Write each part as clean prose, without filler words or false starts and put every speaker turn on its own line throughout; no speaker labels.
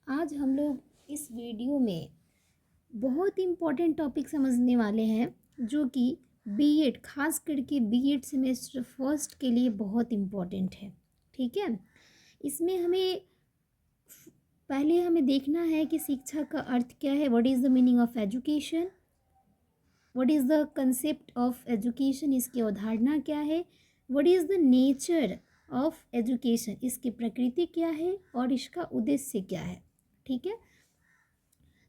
आज हम लोग इस वीडियो में बहुत इम्पोर्टेंट टॉपिक समझने वाले हैं जो कि बीएड खास करके बीएड सेमेस्टर फर्स्ट के लिए बहुत इम्पोर्टेंट है। ठीक है, इसमें पहले हमें देखना है कि शिक्षा का अर्थ क्या है। What is the meaning of education, what is the concept of education, इसकी अवधारणा क्या है। What is the nature of education, इसकी प्रकृति क्या है और इसका उद्देश्य क्या है। ठीक है,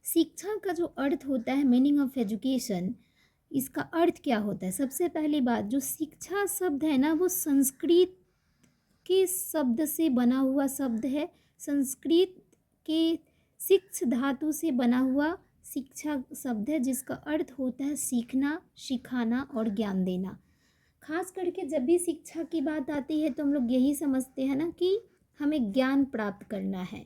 शिक्षा का जो अर्थ होता है, मीनिंग ऑफ एजुकेशन, इसका अर्थ क्या होता है। सबसे पहली बात, जो शिक्षा शब्द है ना, वो संस्कृत के शब्द से बना हुआ शब्द है। संस्कृत के शिक्ष धातु से बना हुआ शिक्षा शब्द है, जिसका अर्थ होता है सीखना, सिखाना और ज्ञान देना। खास करके जब भी शिक्षा की बात आती है तो हम लोग यही समझते हैं ना कि हमें ज्ञान प्राप्त करना है।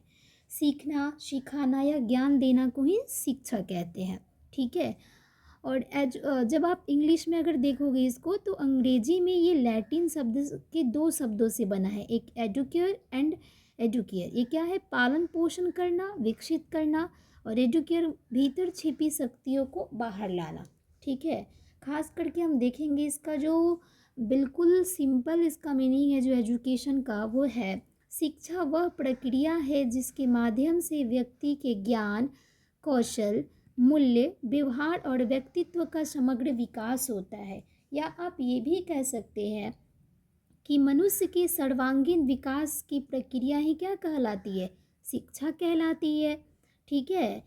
सीखना, सिखाना या ज्ञान देना को ही शिक्षा कहते हैं। ठीक है, और जब आप इंग्लिश में अगर देखोगे इसको, तो अंग्रेजी में ये लैटिन शब्द के दो शब्दों से बना है, एक एडुकेयर एंड एडुकेयर। ये क्या है, पालन पोषण करना, विकसित करना, और एडुकेयर भीतर छिपी शक्तियों को बाहर लाना। ठीक है, खास करके हम देखेंगे इसका जो बिल्कुल सिंपल इसका मीनिंग है जो एजुकेशन का, वो है शिक्षा वह प्रक्रिया है जिसके माध्यम से व्यक्ति के ज्ञान, कौशल, मूल्य, व्यवहार और व्यक्तित्व का समग्र विकास होता है। या आप ये भी कह सकते हैं कि मनुष्य के सर्वांगीण विकास की प्रक्रिया ही क्या कहलाती है, शिक्षा कहलाती है। ठीक है,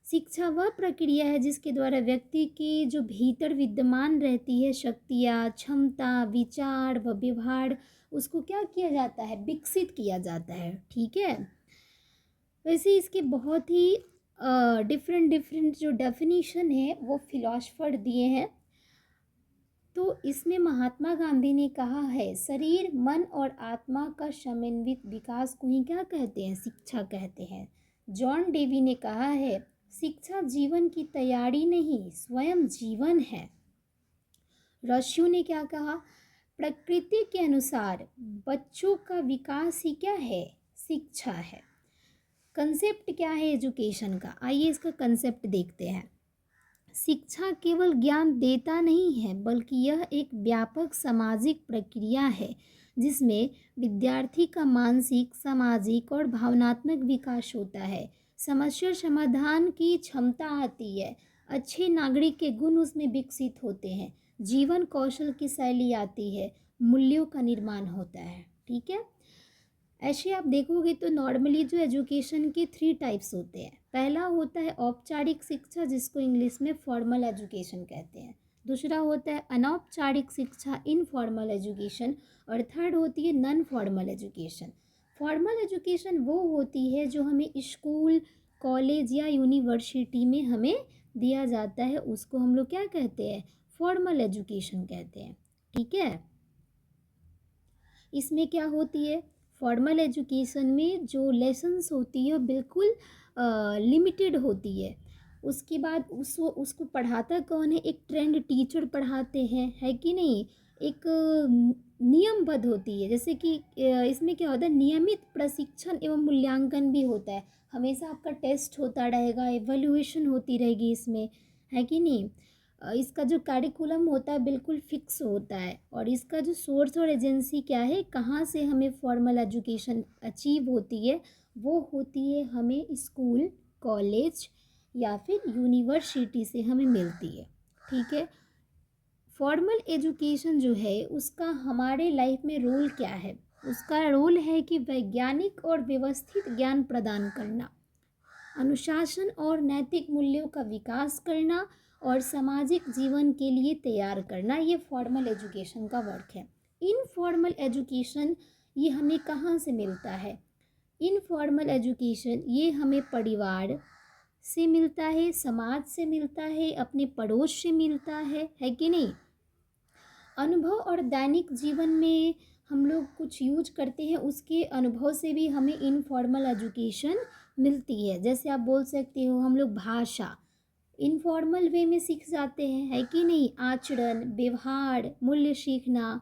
शिक्षा वह प्रक्रिया है जिसके द्वारा व्यक्ति की जो भीतर विद्यमान रहती है शक्तियाँ, क्षमता, विचार व व्यवहार, उसको क्या किया जाता है, विकसित किया जाता है। ठीक है, वैसे इसके बहुत ही डिफरेंट डिफरेंट जो डेफिनेशन है वो फिलॉसफर दिए हैं। तो इसमें महात्मा गांधी ने कहा है, शरीर, मन और आत्मा का समन्वित विकास को ही क्या कहते हैं, शिक्षा कहते हैं। जॉन डेवी ने कहा है, शिक्षा जीवन की तैयारी नहीं, स्वयं जीवन है। रशियो ने क्या कहा, प्रकृति के अनुसार बच्चों का विकास ही क्या है, शिक्षा है। कंसेप्ट क्या है एजुकेशन का, आइए इसका कंसेप्ट देखते हैं। शिक्षा केवल ज्ञान देता नहीं है, बल्कि यह एक व्यापक सामाजिक प्रक्रिया है जिसमें विद्यार्थी का मानसिक, सामाजिक और भावनात्मक विकास होता है। समस्या समाधान की क्षमता आती है, अच्छे नागरिक के गुण उसमें विकसित होते हैं, जीवन कौशल की शैली आती है, मूल्यों का निर्माण होता है। ठीक है, ऐसे आप देखोगे तो नॉर्मली जो एजुकेशन के 3 टाइप्स होते हैं। पहला होता है औपचारिक शिक्षा, जिसको इंग्लिश में फॉर्मल एजुकेशन कहते हैं। दूसरा होता है अनौपचारिक शिक्षा, इनफॉर्मल एजुकेशन। और थर्ड होती है non formal education. Formal education वो होती है जो हमें स्कूल, कॉलेज या यूनिवर्सिटी में हमें दिया जाता है, उसको हम लोग क्या कहते हैं, फॉर्मल एजुकेशन कहते हैं। ठीक है, इसमें क्या होती है, फॉर्मल एजुकेशन में जो लेसन्स होती है बिल्कुल लिमिटेड होती है। उसके बाद उसको पढ़ाता कौन है, एक ट्रेंड टीचर पढ़ाते हैं, है कि नहीं। एक नियमबद्ध होती है, जैसे कि इसमें क्या होता है, नियमित प्रशिक्षण एवं मूल्यांकन भी होता है। हमेशा आपका टेस्ट होता रहेगा, एवेल्युएशन होती रहेगी इसमें, है कि नहीं। इसका जो कैरिकुलम होता है बिल्कुल फिक्स होता है। और इसका जो सोर्स और एजेंसी क्या है, कहाँ से हमें फॉर्मल एजुकेशन अचीव होती है, वो होती है हमें स्कूल, कॉलेज या फिर यूनिवर्सिटी से हमें मिलती है। ठीक है, फॉर्मल एजुकेशन जो है उसका हमारे लाइफ में रोल क्या है, उसका रोल है कि वैज्ञानिक और व्यवस्थित ज्ञान प्रदान करना, अनुशासन और नैतिक मूल्यों का विकास करना और सामाजिक जीवन के लिए तैयार करना, ये फॉर्मल एजुकेशन का वर्क है। इनफॉर्मल एजुकेशन ये हमें कहाँ से मिलता है, इनफॉर्मल एजुकेशन ये हमें परिवार से मिलता है, समाज से मिलता है, अपने पड़ोस से मिलता है कि नहीं। अनुभव और दैनिक जीवन में हम लोग कुछ यूज करते हैं, उसके अनुभव से भी हमें इनफॉर्मल एजुकेशन मिलती है। जैसे आप बोल सकते हो, हम लोग भाषा इनफॉर्मल वे में सीख जाते हैं, है कि नहीं। आचरण, व्यवहार, मूल्य सीखना,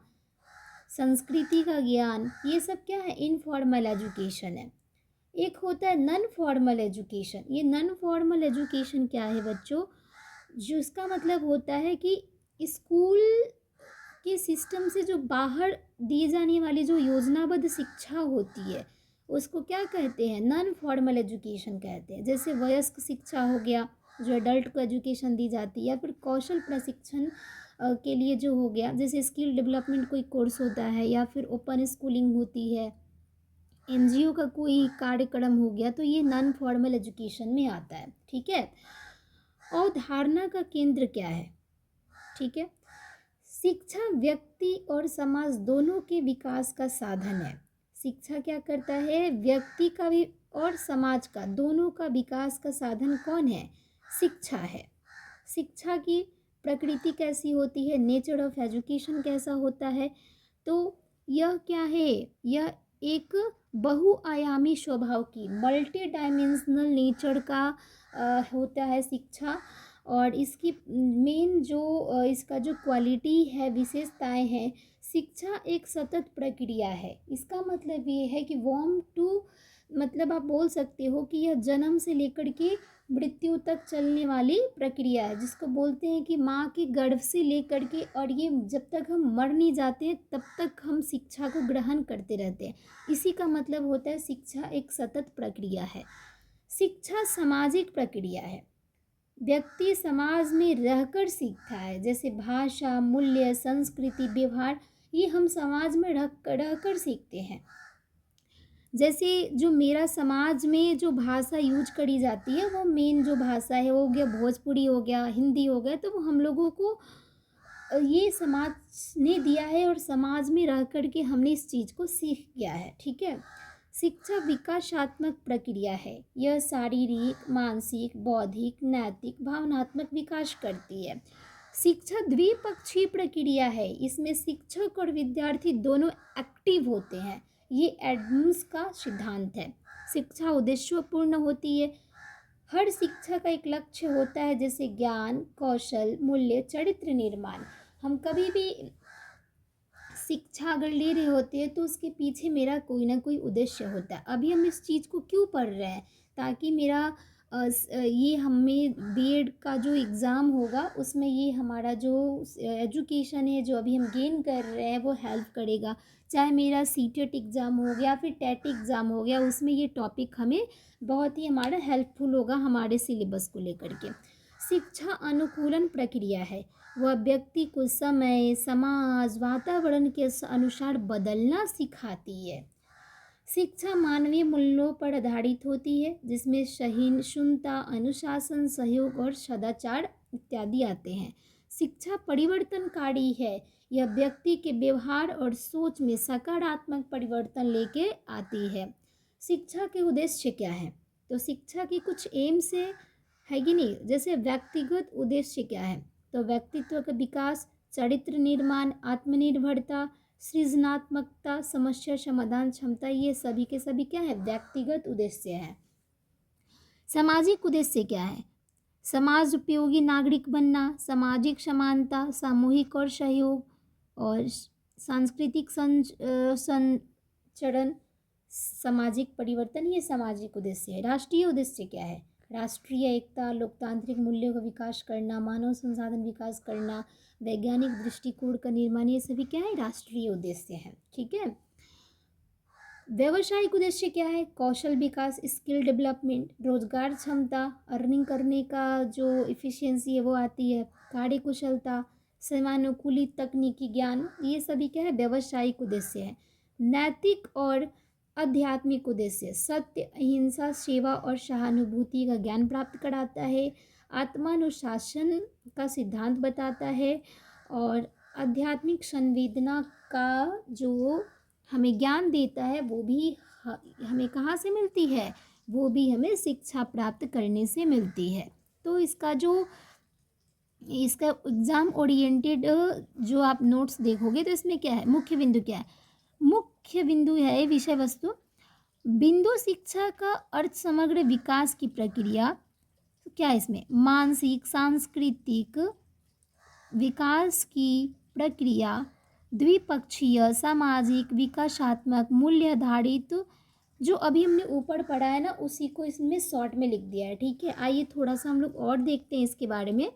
संस्कृति का ज्ञान, ये सब क्या है, इनफॉर्मल एजुकेशन है। एक होता है नॉन फॉर्मल एजुकेशन। ये नॉन फॉर्मल एजुकेशन क्या है बच्चों, जिसका मतलब होता है कि स्कूल के सिस्टम से जो बाहर दी जाने वाली जो योजनाबद्ध शिक्षा होती है उसको क्या कहते हैं, नॉन फॉर्मल एजुकेशन कहते हैं। जैसे वयस्क शिक्षा हो गया, जो एडल्ट को एजुकेशन दी जाती है, या फिर कौशल प्रशिक्षण के लिए जो हो गया, जैसे स्किल डेवलपमेंट कोई कोर्स होता है, या फिर ओपन स्कूलिंग होती है, एनजीओ का कोई कार्यक्रम हो गया, तो ये नॉन फॉर्मल एजुकेशन में आता है। ठीक है। अवधारणा का केंद्र क्या है, ठीक है, शिक्षा व्यक्ति और समाज दोनों के विकास का साधन है। शिक्षा क्या करता है, व्यक्ति का भी और समाज का दोनों का विकास का साधन कौन है, शिक्षा है। शिक्षा की प्रकृति कैसी होती है, नेचर ऑफ एजुकेशन कैसा होता है, तो यह क्या है, यह एक बहुआयामी स्वभाव की मल्टी डायमेंशनल नेचर का होता है शिक्षा। और इसकी मेन जो इसका जो क्वालिटी है, विशेषताएं हैं, शिक्षा एक सतत प्रक्रिया है। इसका मतलब ये है कि वॉर्म टू, मतलब आप बोल सकते हो कि यह जन्म से लेकर के मृत्यु तक चलने वाली प्रक्रिया है, जिसको बोलते हैं कि माँ के गर्भ से लेकर के, और ये जब तक हम मर नहीं जाते हैं तब तक हम शिक्षा को ग्रहण करते रहते हैं। इसी का मतलब होता है शिक्षा एक सतत प्रक्रिया है। शिक्षा सामाजिक प्रक्रिया है, व्यक्ति समाज में रहकर सीखता है। जैसे भाषा, मूल्य, संस्कृति, व्यवहार, ये हम समाज में रहकर सीखते हैं। जैसे जो मेरा समाज में जो भाषा यूज करी जाती है, वो मेन जो भाषा है वो हो गया भोजपुरी, हो गया हिंदी, हो गया, तो वो हम लोगों को ये समाज ने दिया है, और समाज में रह कर के हमने इस चीज़ को सीख गया है। ठीक है। शिक्षा विकासात्मक प्रक्रिया है, यह शारीरिक, मानसिक, बौद्धिक, नैतिक, भावनात्मक विकास करती है। शिक्षा द्विपक्षीय प्रक्रिया है, इसमें शिक्षक और विद्यार्थी दोनों एक्टिव होते हैं। ये एडम्स का सिद्धांत है। शिक्षा उद्देश्यपूर्ण होती है, हर शिक्षा का एक लक्ष्य होता है, जैसे ज्ञान, कौशल, मूल्य, चरित्र निर्माण। हम कभी भी शिक्षा अगर ले रहे होते हैं तो उसके पीछे मेरा कोई ना कोई उद्देश्य होता है। अभी हम इस चीज़ को क्यों पढ़ रहे हैं, ताकि मेरा ये हमें बीएड का जो एग्ज़ाम होगा उसमें ये हमारा जो एजुकेशन है जो अभी हम गेन कर रहे हैं वो हेल्प करेगा। चाहे मेरा सीटेट एग्ज़ाम हो गया, फिर टेट एग्ज़ाम हो गया, उसमें ये टॉपिक हमें बहुत ही हमारा हेल्पफुल होगा हमारे सिलेबस को लेकर के। शिक्षा अनुकूलन प्रक्रिया है, वह व्यक्ति को समय, समाज, वातावरण के अनुसार बदलना सिखाती है। शिक्षा मानवीय मूल्यों पर आधारित होती है, जिसमें सहिष्णुता, अनुशासन, सहयोग और सदाचार इत्यादि आते हैं। शिक्षा परिवर्तनकारी है, यह व्यक्ति के व्यवहार और सोच में सकारात्मक परिवर्तन लेके आती है। शिक्षा के उद्देश्य क्या है, तो शिक्षा की कुछ एम्स है कि नहीं। जैसे व्यक्तिगत उद्देश्य क्या है, तो व्यक्तित्व का विकास, चरित्र निर्माण, आत्मनिर्भरता, सृजनात्मकता, समस्या समाधान क्षमता, ये सभी के सभी क्या है, व्यक्तिगत उद्देश्य है। सामाजिक उद्देश्य क्या है, समाज उपयोगी नागरिक बनना, सामाजिक समानता, सामूहिक और सहयोग, और सांस्कृतिक संचरण, सामाजिक परिवर्तन, ये सामाजिक उद्देश्य है। राष्ट्रीय उद्देश्य क्या है, राष्ट्रीय एकता, लोकतांत्रिक मूल्यों का विकास करना, मानव संसाधन विकास करना, वैज्ञानिक दृष्टिकोण का निर्माण, ये सभी क्या है, राष्ट्रीय उद्देश्य है। ठीक है। व्यावसायिक उद्देश्य क्या है, कौशल विकास, स्किल डेवलपमेंट, रोजगार क्षमता, अर्निंग करने का जो इफिशियंसी है वो आती है, कार्य कुशलता, समानुकूलित तकनीकी ज्ञान, ये सभी क्या है, व्यावसायिक उद्देश्य है। नैतिक और आध्यात्मिक उद्देश्य, सत्य, अहिंसा, सेवा और सहानुभूति का ज्ञान प्राप्त कराता है, आत्मानुशासन का सिद्धांत बताता है, और आध्यात्मिक संवेदना का जो हमें ज्ञान देता है वो भी हमें कहाँ से मिलती है, वो भी हमें शिक्षा प्राप्त करने से मिलती है। तो इसका एग्ज़ाम ओरिएंटेड जो आप नोट्स देखोगे तो इसमें क्या है, मुख्य बिंदु क्या है, मुख्य बिंदु है विषय वस्तु। बिंदु शिक्षा का अर्थ समग्र विकास की प्रक्रिया, तो क्या है इसमें, मानसिक सांस्कृतिक विकास की प्रक्रिया, द्विपक्षीय, सामाजिक, विकासात्मक, मूल्य आधारित जो अभी हमने ऊपर पढ़ा है ना उसी को इसमें शॉर्ट में लिख दिया है, ठीक है। आइए थोड़ा सा हम लोग और देखते हैं इसके बारे में।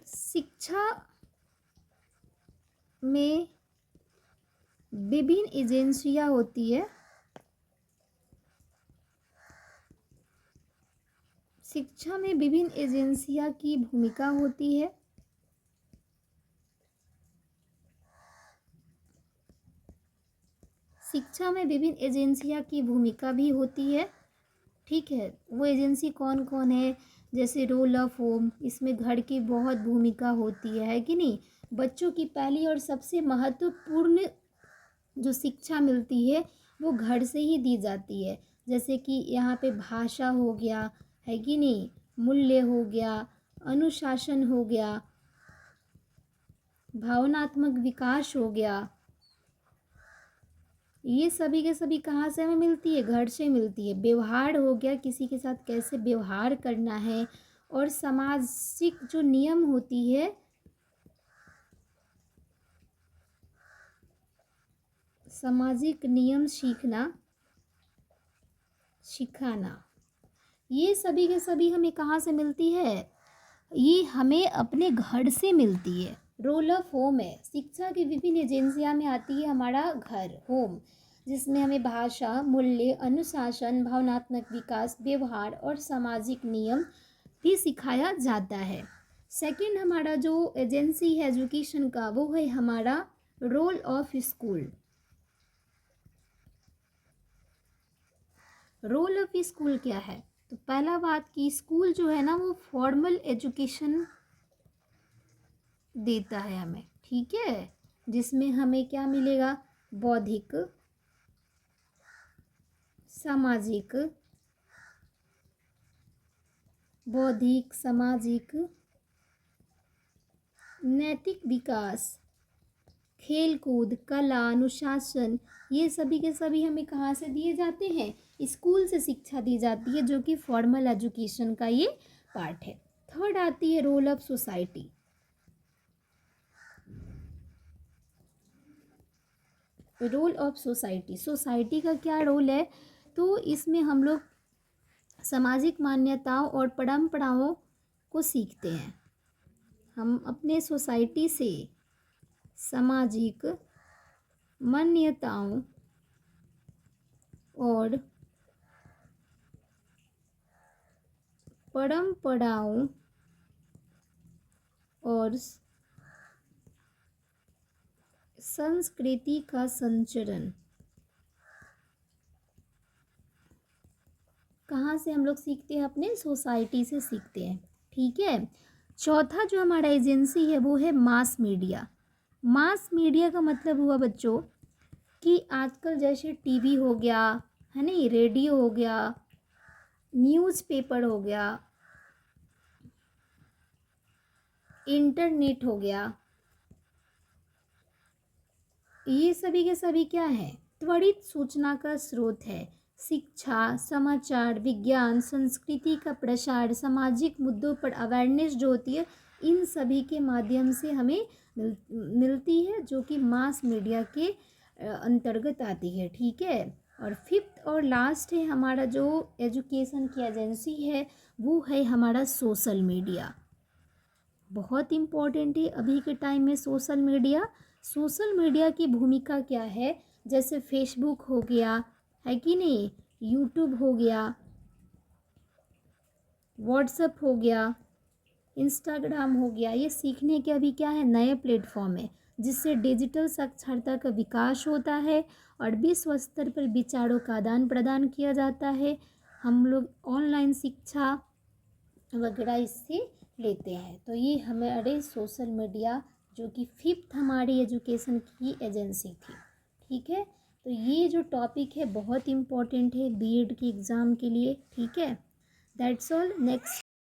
शिक्षा में विभिन्न एजेंसियां होती है। शिक्षा में विभिन्न एजेंसियां की भूमिका होती है। शिक्षा में विभिन्न एजेंसियां की भूमिका भी होती है, ठीक है। वो एजेंसी कौन कौन है? जैसे रोल ऑफ होम, इसमें घर की बहुत भूमिका होती है कि नहीं। बच्चों की पहली और सबसे महत्वपूर्ण जो शिक्षा मिलती है वो घर से ही दी जाती है। जैसे कि यहाँ पे भाषा हो गया, है कि नहीं, मूल्य हो गया, अनुशासन हो गया, भावनात्मक विकास हो गया, ये सभी के सभी कहाँ से हमें मिलती है? घर से मिलती है। व्यवहार हो गया, किसी के साथ कैसे व्यवहार करना है, और सामाजिक जो नियम होती है, सामाजिक नियम सिखाना, ये सभी के सभी हमें कहाँ से मिलती है? ये हमें अपने घर से मिलती है। रोल ऑफ होम है, शिक्षा की विभिन्न एजेंसियां में आती है हमारा घर, होम, जिसमें हमें भाषा, मूल्य, अनुशासन, भावनात्मक विकास, व्यवहार और सामाजिक नियम भी सिखाया जाता है। सेकंड हमारा जो एजेंसी है एजुकेशन का वो है हमारा role of school. Role of school क्या है? तो पहला बात कि स्कूल जो है ना वो फॉर्मल एजुकेशन देता है हमें, ठीक है, जिसमें हमें क्या मिलेगा? बौद्धिक, सामाजिक, नैतिक विकास, खेल कूद, कला, अनुशासन, ये सभी के सभी हमें कहाँ से दिए जाते हैं? स्कूल से शिक्षा दी जाती है, जो कि फॉर्मल एजुकेशन का ये पार्ट है। थर्ड आती है role of society. Role of society, society का क्या रोल है? तो इसमें हम लोग सामाजिक मान्यताओं और परंपराओं को सीखते हैं। हम अपने सोसाइटी से सामाजिक मान्यताओं और परंपराओं और संस्कृति का संचरण कहाँ से हम लोग सीखते हैं? अपने सोसाइटी से सीखते हैं, ठीक है। चौथा जो हमारा एजेंसी है वो है मास मीडिया। मास मीडिया का मतलब हुआ बच्चों कि आजकल जैसे टीवी हो गया, है नहीं, रेडियो हो गया, न्यूज़पेपर हो गया, इंटरनेट हो गया, ये सभी के सभी क्या है? त्वरित सूचना का स्रोत है। शिक्षा, समाचार, विज्ञान, संस्कृति का प्रसार, सामाजिक मुद्दों पर अवेयरनेस जो होती है, इन सभी के माध्यम से हमें मिलती है, जो कि मास मीडिया के अंतर्गत आती है, ठीक है। और फिफ्थ और लास्ट है हमारा जो एजुकेशन की एजेंसी है वो है हमारा सोशल मीडिया। बहुत इम्पोर्टेंट है अभी के टाइम में सोशल मीडिया। सोशल मीडिया की भूमिका क्या है? जैसे फेसबुक हो गया, है कि नहीं, यूट्यूब हो गया, व्हाट्सएप हो गया, इंस्टाग्राम हो गया, ये सीखने के अभी क्या है? नए प्लेटफॉर्म है, जिससे डिजिटल साक्षरता का विकास होता है और विश्व स्तर पर विचारों का आदान प्रदान किया जाता है। हम लोग ऑनलाइन शिक्षा वगैरह इससे लेते हैं। तो ये हमारे सोशल मीडिया जो कि फिफ्थ हमारी एजुकेशन की एजेंसी थी, ठीक है। तो ये जो टॉपिक है बहुत इम्पोर्टेंट है बीएड के एग्ज़ाम के लिए, ठीक है। That's all. नेक्स्ट